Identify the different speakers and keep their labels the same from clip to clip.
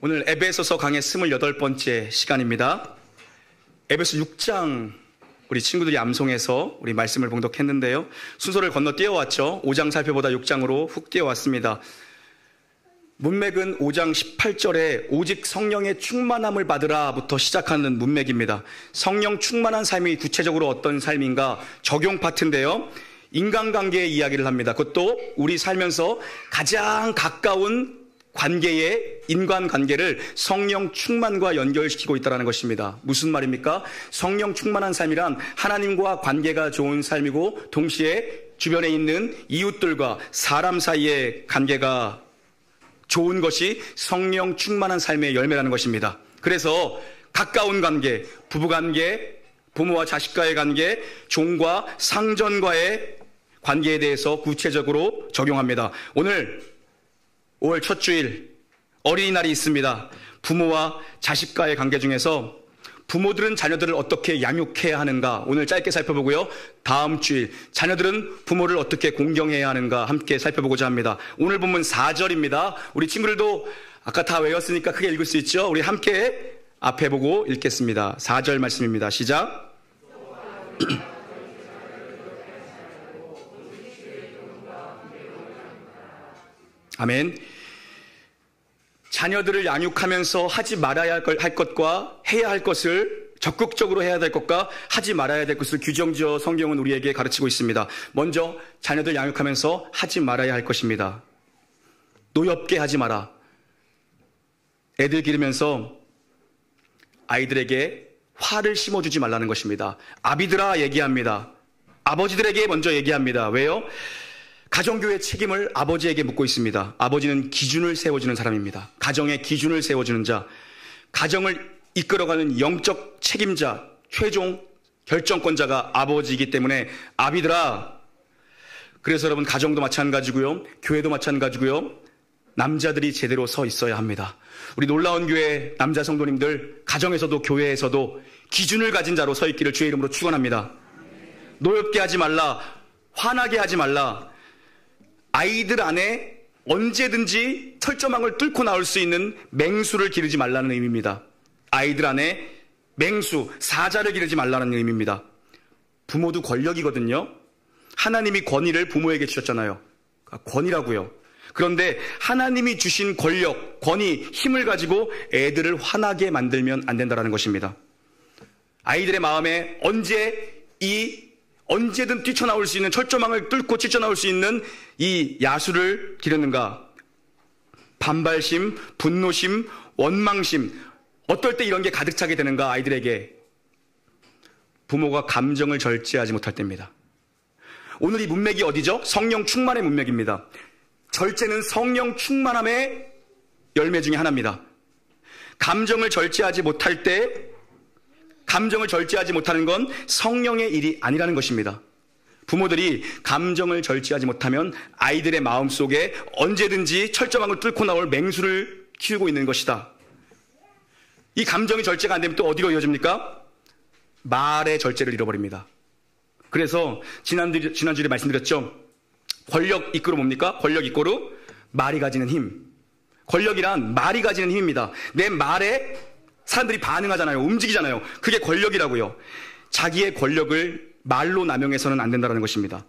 Speaker 1: 오늘 에베소서 강의 28번째 시간입니다. 에베소 6장 우리 친구들이 암송해서 우리 말씀을 봉독했는데요. 순서를 건너 뛰어왔죠. 5장 살펴보다 6장으로 훅 뛰어왔습니다. 문맥은 5장 18절에 오직 성령의 충만함을 받으라부터 시작하는 문맥입니다. 성령 충만한 삶이 구체적으로 어떤 삶인가 적용 파트인데요. 인간관계의 이야기를 합니다. 그것도 우리 살면서 가장 가까운 관계의 인간관계를 성령 충만과 연결시키고 있다는 것입니다. 무슨 말입니까? 성령 충만한 삶이란 하나님과 관계가 좋은 삶이고 동시에 주변에 있는 이웃들과 사람 사이의 관계가 좋은 것이 성령 충만한 삶의 열매라는 것입니다. 그래서 가까운 관계, 부부관계, 부모와 자식과의 관계, 종과 상전과의 관계에 대해서 구체적으로 적용합니다. 오늘 5월 첫 주일 어린이날이 있습니다. 부모와 자식과의 관계 중에서 부모들은 자녀들을 어떻게 양육해야 하는가 오늘 짧게 살펴보고요. 다음 주일 자녀들은 부모를 어떻게 공경해야 하는가 함께 살펴보고자 합니다. 오늘 본문 4절입니다. 우리 친구들도 아까 다 외웠으니까 크게 읽을 수 있죠? 우리 함께 앞에 보고 읽겠습니다. 4절 말씀입니다. 시작. 아멘. 자녀들을 양육하면서 하지 말아야 할 것과 해야 할 것을 적극적으로 해야 될 것과 하지 말아야 될 것을 규정지어 성경은 우리에게 가르치고 있습니다. 먼저 자녀들 양육하면서 하지 말아야 할 것입니다. 노엽게 하지 마라. 애들 기르면서 아이들에게 화를 심어주지 말라는 것입니다. 아비들아 얘기합니다. 아버지들에게 먼저 얘기합니다. 왜요? 가정교회 책임을 아버지에게 묻고 있습니다. 아버지는 기준을 세워주는 사람입니다. 가정의 기준을 세워주는 자, 가정을 이끌어가는 영적 책임자, 최종 결정권자가 아버지이기 때문에 아비들아. 그래서 여러분 가정도 마찬가지고요. 교회도 마찬가지고요. 남자들이 제대로 서 있어야 합니다. 우리 놀라운 교회 남자 성도님들 가정에서도 교회에서도 기준을 가진 자로 서 있기를 주의 이름으로 축원합니다. 노엽게 하지 말라. 화나게 하지 말라. 아이들 안에 언제든지 철조망을 뚫고 나올 수 있는 맹수를 기르지 말라는 의미입니다. 아이들 안에 맹수, 사자를 기르지 말라는 의미입니다. 부모도 권력이거든요. 하나님이 권위를 부모에게 주셨잖아요. 권위라고요. 그런데 하나님이 주신 권력, 권위, 힘을 가지고 애들을 화나게 만들면 안 된다는 것입니다. 아이들의 마음에 언제든 뛰쳐나올 수 있는 철조망을 뚫고 뛰쳐나올 수 있는 이 야수를 기르는가? 반발심, 분노심, 원망심, 어떨 때 이런 게 가득 차게 되는가? 아이들에게 부모가 감정을 절제하지 못할 때입니다. 오늘 이 문맥이 어디죠? 성령 충만의 문맥입니다. 절제는 성령 충만함의 열매 중에 하나입니다. 감정을 절제하지 못할 때 감정을 절제하지 못하는 건 성령의 일이 아니라는 것입니다. 부모들이 감정을 절제하지 못하면 아이들의 마음속에 언제든지 철조망을 뚫고 나올 맹수를 키우고 있는 것이다. 이 감정이 절제가 안 되면 또 어디로 이어집니까? 말의 절제를 잃어버립니다. 그래서 지난주에 말씀드렸죠. 권력 이꼬르 뭡니까? 권력 이꼬르 말이 가지는 힘. 권력이란 말이 가지는 힘입니다. 내 말에 사람들이 반응하잖아요. 움직이잖아요. 그게 권력이라고요. 자기의 권력을 말로 남용해서는 안 된다는 것입니다.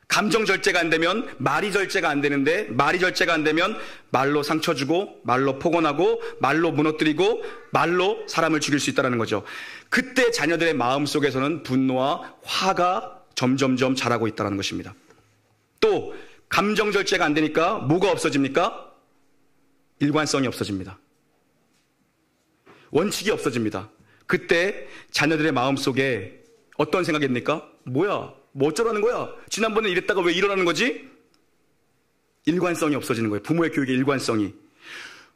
Speaker 1: 감정 절제가 안 되면 말이 절제가 안 되는데 말이 절제가 안 되면 말로 상처 주고 말로 폭언하고 말로 무너뜨리고 말로 사람을 죽일 수 있다는 거죠. 그때 자녀들의 마음속에서는 분노와 화가 점점점 자라고 있다는 것입니다. 또 감정 절제가 안 되니까 뭐가 없어집니까? 일관성이 없어집니다. 원칙이 없어집니다. 그때 자녀들의 마음속에 어떤 생각입니까? 뭐야? 뭐 어쩌라는 거야? 지난번에 이랬다가 왜 이러라는 거지? 일관성이 없어지는 거예요. 부모의 교육의 일관성이.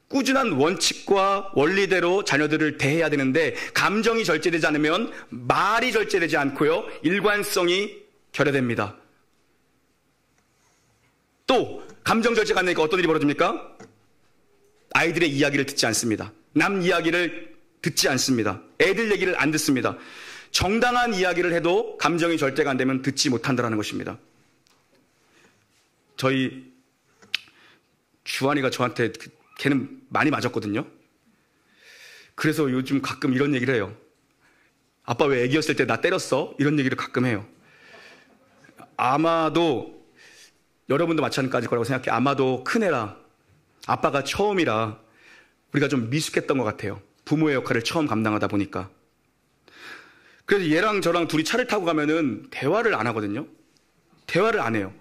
Speaker 1: 꾸준한 원칙과 원리대로 자녀들을 대해야 되는데 감정이 절제되지 않으면 말이 절제되지 않고요. 일관성이 결여됩니다. 또 감정 절제가 안 되니까 어떤 일이 벌어집니까? 아이들의 이야기를 듣지 않습니다. 남 이야기를 듣지 않습니다. 애들 얘기를 안 듣습니다. 정당한 이야기를 해도 감정이 절제가 안 되면 듣지 못한다는 것입니다. 저희 주한이가 저한테 걔는 많이 맞았거든요. 그래서 요즘 가끔 이런 얘기를 해요. 아빠 왜 애기였을 때 나 때렸어? 이런 얘기를 가끔 해요. 아마도 여러분도 마찬가지일 거라고 생각해. 아마도 큰애라 아빠가 처음이라 우리가 좀 미숙했던 것 같아요. 부모의 역할을 처음 감당하다 보니까. 그래서 얘랑 저랑 둘이 차를 타고 가면은 대화를 안 하거든요. 대화를 안 해요.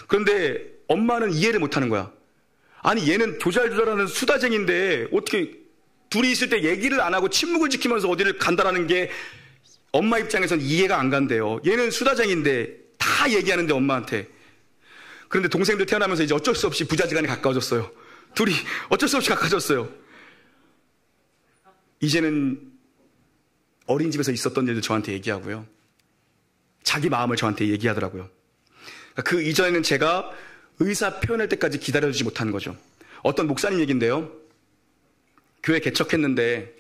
Speaker 1: 그런데 엄마는 이해를 못 하는 거야. 아니 얘는 조잘조잘하는 수다쟁인데 어떻게 둘이 있을 때 얘기를 안 하고 침묵을 지키면서 어디를 간다라는 게 엄마 입장에선 이해가 안 간대요. 얘는 수다쟁인데 다 얘기하는데 엄마한테. 그런데 동생들 태어나면서 이제 어쩔 수 없이 부자지간에 가까워졌어요. 둘이 어쩔 수 없이 가까워졌어요. 이제는 어린이집에서 있었던 일도 저한테 얘기하고요. 자기 마음을 저한테 얘기하더라고요. 그 이전에는 제가 의사 표현할 때까지 기다려주지 못한 거죠. 어떤 목사님 얘기인데요. 교회 개척했는데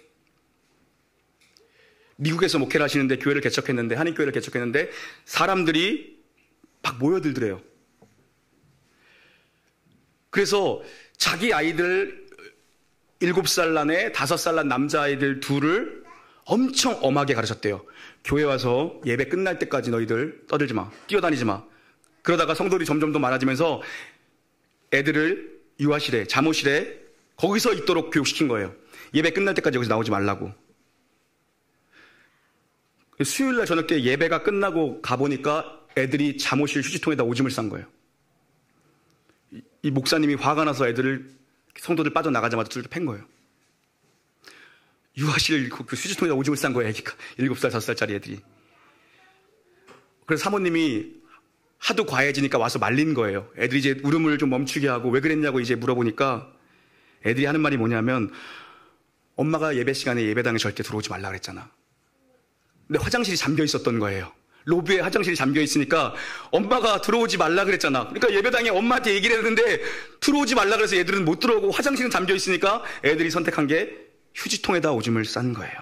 Speaker 1: 미국에서 목회를 하시는데 교회를 개척했는데 한인교회를 개척했는데 사람들이 막 모여들더래요. 그래서 자기 아이들 7살 난에 5살 난 남자아이들 둘을 엄청 엄하게 가르쳤대요. 교회 와서 예배 끝날 때까지 너희들 떠들지 마. 뛰어다니지 마. 그러다가 성도들이 점점 더 많아지면서 애들을 유아실에, 잠옷실에 거기서 있도록 교육시킨 거예요. 예배 끝날 때까지 여기서 나오지 말라고. 수요일날 저녁 때 예배가 끝나고 가보니까 애들이 잠옷실 휴지통에다 오줌을 싼 거예요. 이 목사님이 화가 나서 애들을 성도들 빠져나가자마자 뚫려 팬 거예요. 유아실 그 휴지통에다 오줌을 싼 거예요. 애기가 7살, 5살짜리 애들이. 그래서 사모님이 하도 과해지니까 와서 말린 거예요. 애들이 이제 울음을 좀 멈추게 하고 왜 그랬냐고 이제 물어보니까 애들이 하는 말이 뭐냐면 엄마가 예배 시간에 예배당에 절대 들어오지 말라 그랬잖아. 근데 화장실이 잠겨 있었던 거예요. 로비에 화장실이 잠겨 있으니까 엄마가 들어오지 말라 그랬잖아. 그러니까 예배당에 엄마한테 얘기를 했는데 들어오지 말라 그래서 애들은 못 들어오고 화장실은 잠겨 있으니까 애들이 선택한 게 휴지통에다 오줌을 싼 거예요.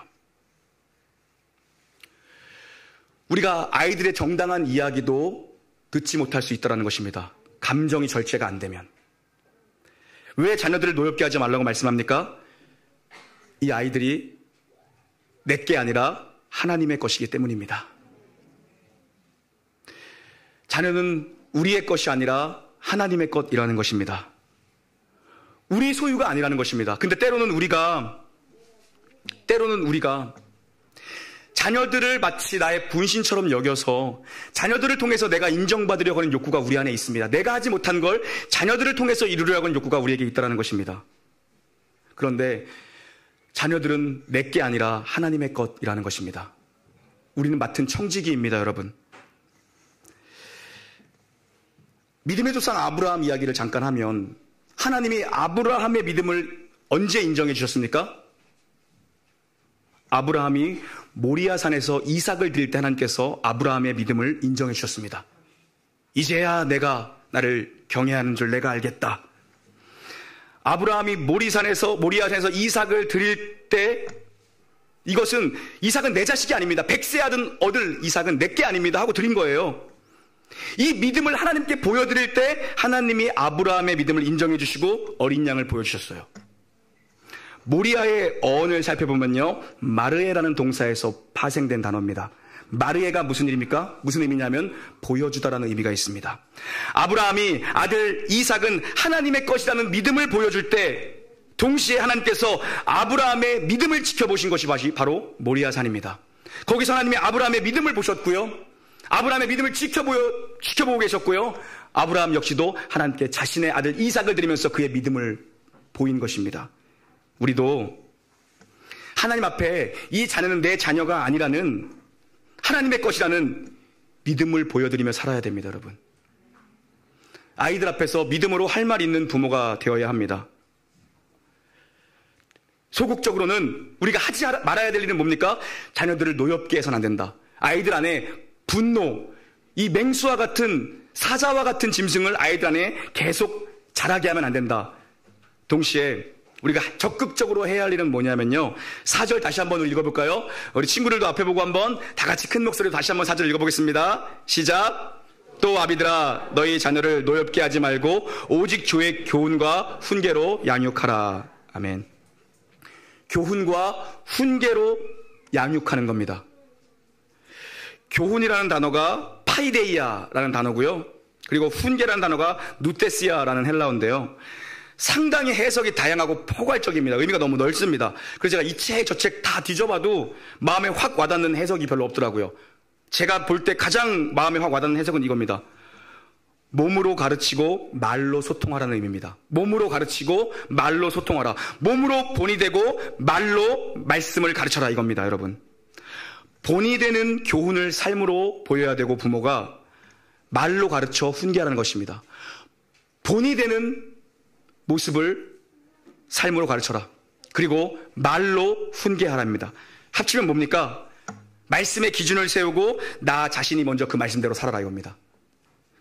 Speaker 1: 우리가 아이들의 정당한 이야기도 듣지 못할 수 있다는 것입니다. 감정이 절제가 안 되면. 왜 자녀들을 노엽게 하지 말라고 말씀합니까? 이 아이들이 내게 아니라 하나님의 것이기 때문입니다. 자녀는 우리의 것이 아니라 하나님의 것이라는 것입니다. 우리 소유가 아니라는 것입니다. 근데 때로는 우리가 자녀들을 마치 나의 분신처럼 여겨서 자녀들을 통해서 내가 인정받으려고 하는 욕구가 우리 안에 있습니다. 내가 하지 못한 걸 자녀들을 통해서 이루려고 하는 욕구가 우리에게 있다는 것입니다. 그런데 자녀들은 내게 아니라 하나님의 것이라는 것입니다. 우리는 맡은 청지기입니다, 여러분. 믿음의 조상 아브라함 이야기를 잠깐 하면 하나님이 아브라함의 믿음을 언제 인정해 주셨습니까? 아브라함이 모리아산에서 이삭을 드릴 때 하나님께서 아브라함의 믿음을 인정해 주셨습니다. 이제야 내가 나를 경외하는 줄 내가 알겠다. 아브라함이 모리아산에서 이삭을 드릴 때 이것은 이삭은 내 자식이 아닙니다. 100세 얻을 이삭은 내게 아닙니다 하고 드린 거예요. 이 믿음을 하나님께 보여드릴 때 하나님이 아브라함의 믿음을 인정해 주시고 어린 양을 보여주셨어요. 모리아의 어원을 살펴보면요, 마르에라는 동사에서 파생된 단어입니다. 마르에가 무슨 일입니까? 무슨 의미냐면 보여주다라는 의미가 있습니다. 아브라함이 아들 이삭은 하나님의 것이라는 믿음을 보여줄 때 동시에 하나님께서 아브라함의 믿음을 지켜보신 것이 바로 모리아산입니다. 거기서 하나님이 아브라함의 믿음을 보셨고요, 아브라함의 믿음을 지켜보고 계셨고요, 아브라함 역시도 하나님께 자신의 아들 이삭을 드리면서 그의 믿음을 보인 것입니다. 우리도 하나님 앞에 이 자녀는 내 자녀가 아니라는 하나님의 것이라는 믿음을 보여드리며 살아야 됩니다, 여러분. 아이들 앞에서 믿음으로 할 말 있는 부모가 되어야 합니다. 소극적으로는 우리가 하지 말아야 될 일은 뭡니까? 자녀들을 노엽게 해서는 안 된다. 아이들 안에 분노, 이 맹수와 같은 사자와 같은 짐승을 아이들 안에 계속 자라게 하면 안 된다. 동시에 우리가 적극적으로 해야 할 일은 뭐냐면요, 4절 다시 한번 읽어볼까요? 우리 친구들도 앞에 보고 한번 다 같이 큰 목소리로 다시 한번 4절 읽어보겠습니다. 시작. 또 아비들아 너희 자녀를 노엽게 하지 말고 오직 주의 교훈과 훈계로 양육하라. 아멘. 교훈과 훈계로 양육하는 겁니다. 교훈이라는 단어가 파이데이아라는 단어고요. 그리고 훈계라는 단어가 누테시아라는 헬라어인데요. 상당히 해석이 다양하고 포괄적입니다. 의미가 너무 넓습니다. 그래서 제가 이 책 저 책 다 뒤져봐도 마음에 확 와닿는 해석이 별로 없더라고요. 제가 볼 때 가장 마음에 확 와닿는 해석은 이겁니다. 몸으로 가르치고 말로 소통하라는 의미입니다. 몸으로 가르치고 말로 소통하라. 몸으로 본이 되고 말로 말씀을 가르쳐라 이겁니다. 여러분, 본이 되는 교훈을 삶으로 보여야 되고 부모가 말로 가르쳐 훈계하라는 것입니다. 본이 되는 모습을 삶으로 가르쳐라. 그리고 말로 훈계하랍니다. 합치면 뭡니까? 말씀의 기준을 세우고 나 자신이 먼저 그 말씀대로 살아라 이겁니다.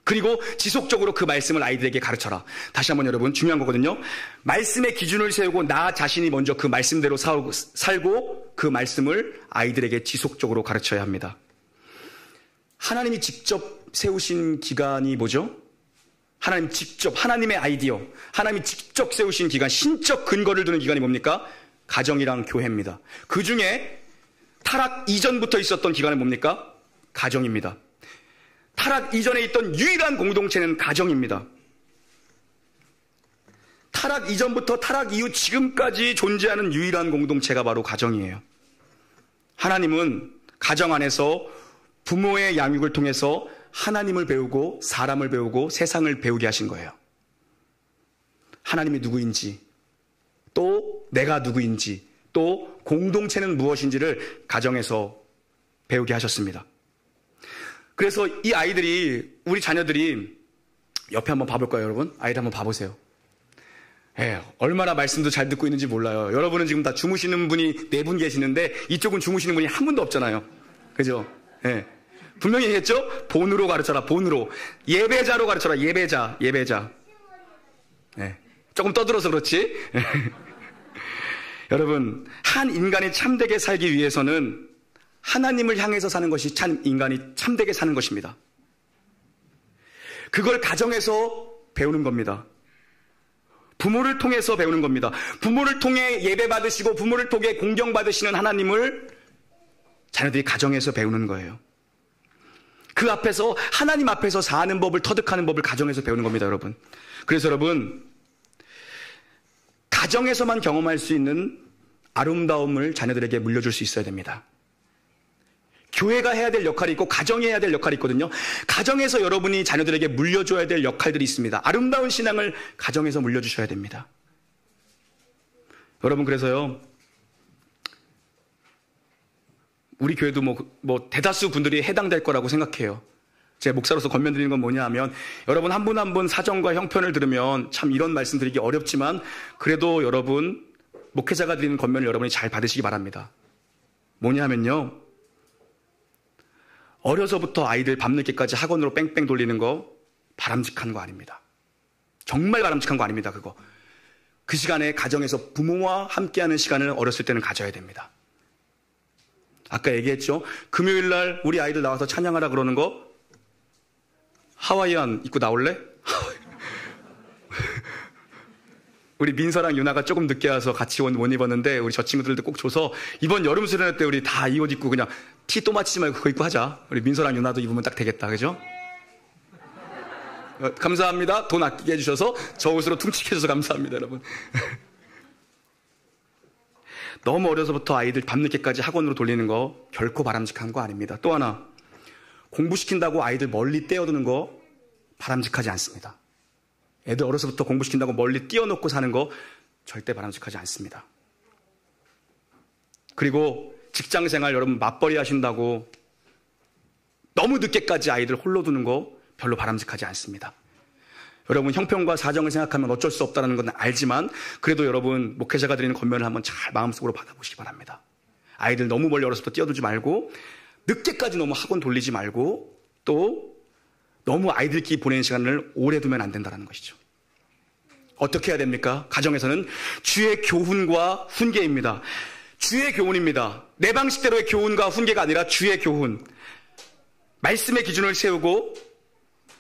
Speaker 1: 그리고 지속적으로 그 말씀을 아이들에게 가르쳐라. 다시 한번 여러분, 중요한 거거든요. 말씀의 기준을 세우고 나 자신이 먼저 그 말씀대로 살고 그 말씀을 아이들에게 지속적으로 가르쳐야 합니다. 하나님이 직접 세우신 기관이 뭐죠? 하나님 직접, 하나님의 아이디어, 하나님이 직접 세우신 기관, 신적 근거를 두는 기관이 뭡니까? 가정이랑 교회입니다. 그 중에 타락 이전부터 있었던 기관은 뭡니까? 가정입니다. 타락 이전에 있던 유일한 공동체는 가정입니다. 타락 이전부터 타락 이후 지금까지 존재하는 유일한 공동체가 바로 가정이에요. 하나님은 가정 안에서 부모의 양육을 통해서 하나님을 배우고 사람을 배우고 세상을 배우게 하신 거예요. 하나님이 누구인지, 또 내가 누구인지, 또 공동체는 무엇인지를 가정에서 배우게 하셨습니다. 그래서 이 아이들이, 우리 자녀들이 옆에 한번 봐볼까요, 여러분? 아이들 한번 봐보세요. 얼마나 말씀도 잘 듣고 있는지 몰라요. 여러분은 지금 다 주무시는 분이 4분 계시는데 이쪽은 주무시는 분이 한 분도 없잖아요. 그죠? 분명히 얘기했죠? 본으로 가르쳐라, 본으로. 예배자로 가르쳐라, 예배자. 조금 떠들어서 그렇지? 여러분, 한 인간이 참되게 살기 위해서는 하나님을 향해서 사는 것이 참 인간이 참되게 사는 것입니다. 그걸 가정에서 배우는 겁니다. 부모를 통해서 배우는 겁니다. 부모를 통해 예배 받으시고 부모를 통해 공경 받으시는 하나님을 자녀들이 가정에서 배우는 거예요. 그 앞에서, 하나님 앞에서 사는 법을, 터득하는 법을 가정에서 배우는 겁니다, 여러분. 그래서 여러분, 가정에서만 경험할 수 있는 아름다움을 자녀들에게 물려줄 수 있어야 됩니다. 교회가 해야 될 역할이 있고 가정이 해야 될 역할이 있거든요. 가정에서 여러분이 자녀들에게 물려줘야 될 역할들이 있습니다. 아름다운 신앙을 가정에서 물려주셔야 됩니다. 여러분, 그래서요, 우리 교회도 뭐 대다수 분들이 해당될 거라고 생각해요. 제 목사로서 권면드리는 건 뭐냐 하면, 여러분 한 분 한 분 사정과 형편을 들으면 참 이런 말씀 드리기 어렵지만, 그래도 여러분 목회자가 드리는 권면을 여러분이 잘 받으시기 바랍니다. 뭐냐 하면요, 어려서부터 아이들 밤늦게까지 학원으로 뺑뺑 돌리는 거 바람직한 거 아닙니다. 정말 바람직한 거 아닙니다. 그거. 그 시간에 가정에서 부모와 함께하는 시간을 어렸을 때는 가져야 됩니다. 아까 얘기했죠? 금요일 날 우리 아이들 나와서 찬양하라 그러는 거, 하와이안 입고 나올래? 우리 민서랑 유나가 조금 늦게 와서 같이 옷 입었는데, 우리 저 친구들도 꼭 줘서 이번 여름 수련회 때 우리 다 이 옷 입고 그냥 티 또 맞히지 말고 그거 입고 하자. 우리 민서랑 유나도 입으면 딱 되겠다. 그죠? 감사합니다. 돈 아끼게 해주셔서 저 옷으로 퉁치게 해줘서 감사합니다, 여러분. 너무 어려서부터 아이들 밤늦게까지 학원으로 돌리는 거 결코 바람직한 거 아닙니다. 또 하나, 공부시킨다고 아이들 멀리 떼어두는 거 바람직하지 않습니다. 애들 어려서부터 공부시킨다고 멀리 띄워놓고 사는 거 절대 바람직하지 않습니다. 그리고 직장생활 여러분 맞벌이 하신다고 너무 늦게까지 아이들 홀로 두는 거 별로 바람직하지 않습니다. 여러분 형편과 사정을 생각하면 어쩔 수 없다는 건 알지만, 그래도 여러분 목회자가 드리는 권면을 한번 잘 마음속으로 받아보시기 바랍니다. 아이들 너무 멀리 어려서부터 띄워두지 말고, 늦게까지 너무 학원 돌리지 말고, 또 너무 아이들끼리 보내는 시간을 오래 두면 안 된다는 것이죠. 어떻게 해야 됩니까? 가정에서는 주의 교훈과 훈계입니다. 주의 교훈입니다. 내 방식대로의 교훈과 훈계가 아니라 주의 교훈. 말씀의 기준을 세우고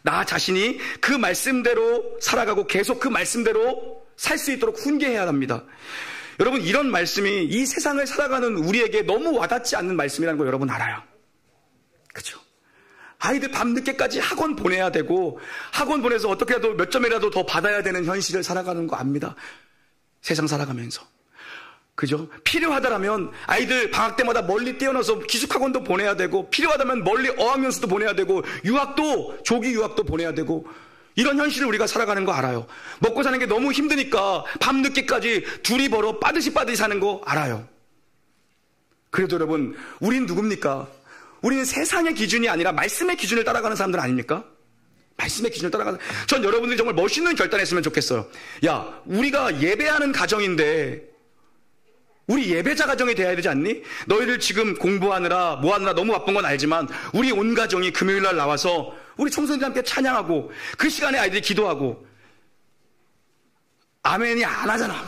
Speaker 1: 나 자신이 그 말씀대로 살아가고 계속 그 말씀대로 살 수 있도록 훈계해야 합니다. 여러분, 이런 말씀이 이 세상을 살아가는 우리에게 너무 와닿지 않는 말씀이라는 거 여러분 알아요. 그렇죠? 아이들 밤늦게까지 학원 보내야 되고 학원 보내서 어떻게라도 몇 점이라도 더 받아야 되는 현실을 살아가는 거 압니다. 세상 살아가면서. 그죠? 필요하다라면 아이들 방학 때마다 멀리 떼어놔서 기숙학원도 보내야 되고, 필요하다면 멀리 어학연수도 보내야 되고, 유학도, 조기 유학도 보내야 되고, 이런 현실을 우리가 살아가는 거 알아요. 먹고 사는 게 너무 힘드니까 밤늦게까지 둘이 벌어 빠듯이 사는 거 알아요. 그래도 여러분, 우린 누굽니까? 우리는 세상의 기준이 아니라 말씀의 기준을 따라가는 사람들 아닙니까? 말씀의 기준을 따라가는. 전 여러분들이 정말 멋있는 결단했으면 좋겠어요. 야, 우리가 예배하는 가정인데 우리 예배자 가정이 돼야 되지 않니? 너희들 지금 공부하느라 뭐하느라 너무 바쁜 건 알지만 우리 온 가정이 금요일날 나와서 우리 청소년들 함께 찬양하고 그 시간에 아이들이 기도하고. 아멘이 안 하잖아.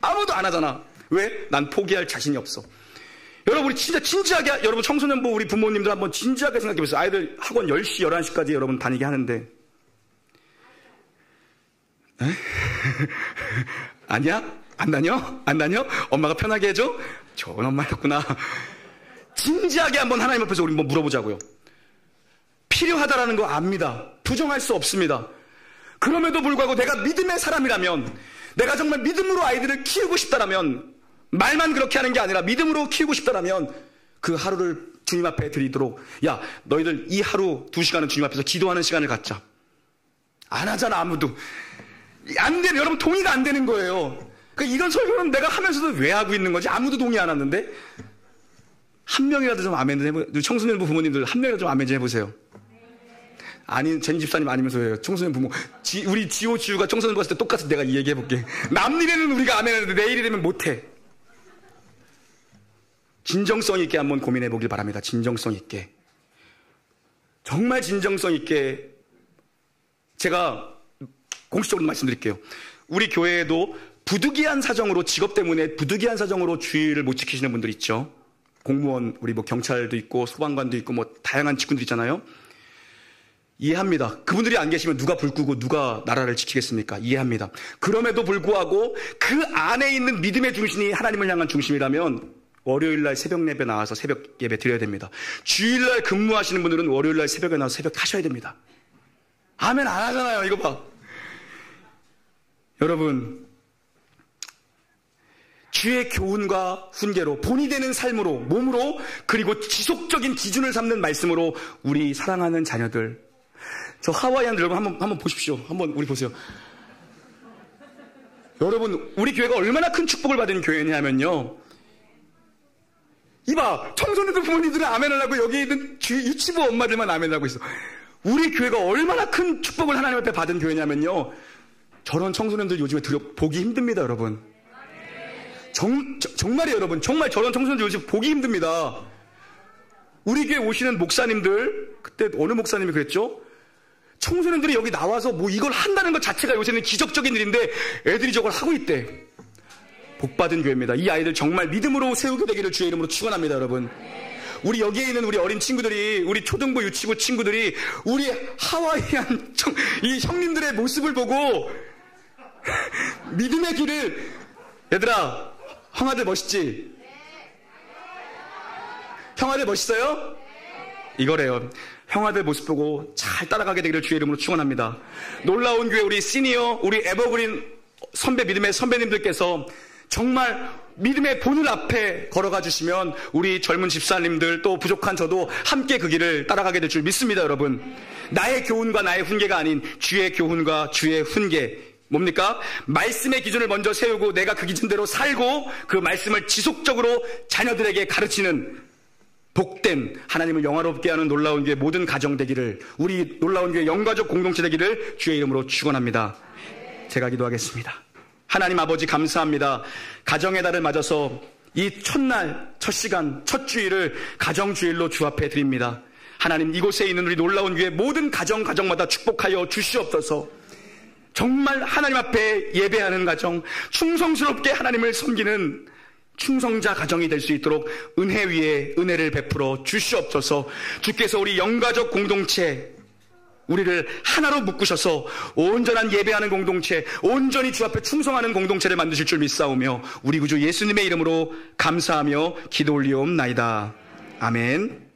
Speaker 1: 아무도 안 하잖아. 왜? 난 포기할 자신이 없어. 여러분, 우리 진짜 진지하게, 여러분 청소년부 우리 부모님들 한번 진지하게 생각해보세요. 아이들 학원 10시, 11시까지 여러분 다니게 하는데. 아니야? 안 다녀? 안 다녀? 엄마가 편하게 해줘? 좋은 엄마였구나. 진지하게 한번 하나님 앞에서 우리 한번 물어보자고요. 필요하다라는 거 압니다. 부정할 수 없습니다. 그럼에도 불구하고 내가 믿음의 사람이라면, 내가 정말 믿음으로 아이들을 키우고 싶다라면, 말만 그렇게 하는 게 아니라 믿음으로 키우고 싶다라면 그 하루를 주님 앞에 드리도록, 야, 너희들 이 하루 2시간은 주님 앞에서 기도하는 시간을 갖자. 안 하잖아, 아무도. 안 되는, 여러분 동의가 안 되는 거예요. 그러니까 이런 설교는 내가 하면서도 왜 하고 있는 거지? 아무도 동의 안 하는데. 한 명이라도 좀 아멘 좀 해보세요. 청소년부 부모님들 한 명이라도 좀 아멘 좀 해보세요. 아니, 제니 집사님 아니면서 왜요? 청소년 부모. 우리 지호지우가 청소년 봤을 때 똑같이 내가 이 얘기 해볼게. 남 일에는 우리가 아멘 하는데 내 일이 되면 못해. 진정성 있게 한번 고민해 보길 바랍니다. 진정성 있게. 정말 진정성 있게. 제가 공식적으로 말씀드릴게요. 우리 교회에도 부득이한 사정으로, 직업 때문에 부득이한 사정으로 주의를 못 지키시는 분들 있죠. 공무원, 우리 뭐 경찰도 있고 소방관도 있고 뭐 다양한 직군들 있잖아요. 이해합니다. 그분들이 안 계시면 누가 불 끄고 누가 나라를 지키겠습니까? 이해합니다. 그럼에도 불구하고 그 안에 있는 믿음의 중심이 하나님을 향한 중심이라면 월요일날 새벽 예배 나와서 새벽 예배 드려야 됩니다. 주일날 근무하시는 분들은 월요일날 새벽에 나와서 새벽 하셔야 됩니다. 아멘 안 하잖아요. 이거 봐. 여러분, 주의 교훈과 훈계로, 본이 되는 삶으로, 몸으로, 그리고 지속적인 기준을 삼는 말씀으로 우리 사랑하는 자녀들, 저 하와이안들 여러분 한번 보십시오. 한번 우리 보세요. 여러분, 우리 교회가 얼마나 큰 축복을 받은 교회냐면요, 이봐, 청소년들 부모님들은 아멘을 하고 여기 있는 유치부 엄마들만 아멘을 하고 있어. 우리 교회가 얼마나 큰 축복을 하나님 앞에 받은 교회냐면요, 저런 청소년들 요즘에 보기 힘듭니다, 여러분. 정말이에요, 여러분. 정말 저런 청소년들 요즘 보기 힘듭니다. 우리 교회 오시는 목사님들, 그때 어느 목사님이 그랬죠? 청소년들이 여기 나와서 뭐 이걸 한다는 것 자체가 요새는 기적적인 일인데 애들이 저걸 하고 있대. 복받은 교회입니다. 이 아이들 정말 믿음으로 세우게 되기를 주의 이름으로 축원합니다, 여러분. 우리 여기에 있는 우리 어린 친구들이, 우리 초등부 유치부 친구들이 우리 하와이안 이 형님들의 모습을 보고 믿음의 길을, 얘들아, 형아들 멋있지? 형아들 멋있어요? 이거래요. 형아들 모습 보고 잘 따라가게 되기를 주의 이름으로 축원합니다. 놀라운 교회 우리 시니어, 우리 에버그린 선배, 믿음의 선배님들께서 정말 믿음의 본을 앞에 걸어가 주시면 우리 젊은 집사님들, 또 부족한 저도 함께 그 길을 따라가게 될 줄 믿습니다, 여러분. 나의 교훈과 나의 훈계가 아닌 주의 교훈과 주의 훈계. 뭡니까? 말씀의 기준을 먼저 세우고 내가 그 기준대로 살고 그 말씀을 지속적으로 자녀들에게 가르치는 복된, 하나님을 영화롭게 하는 놀라운 교회 모든 가정 되기를, 우리 놀라운 교회 영가족 공동체 되기를 주의 이름으로 축원합니다. 제가 기도하겠습니다. 하나님 아버지 감사합니다. 가정의 달을 맞아서 이 첫날, 첫 시간, 첫 주일을 가정주일로 주 앞에 드립니다. 하나님, 이곳에 있는 우리 놀라운 교회 모든 가정마다 축복하여 주시옵소서. 정말 하나님 앞에 예배하는 가정, 충성스럽게 하나님을 섬기는 충성자 가정이 될 수 있도록 은혜 위에 은혜를 베풀어 주시옵소서. 주께서 우리 영가족 공동체 우리를 하나로 묶으셔서 온전한 예배하는 공동체, 온전히 주 앞에 충성하는 공동체를 만드실 줄 믿사오며 우리 구주 예수님의 이름으로 감사하며 기도 올리옵나이다. 아멘.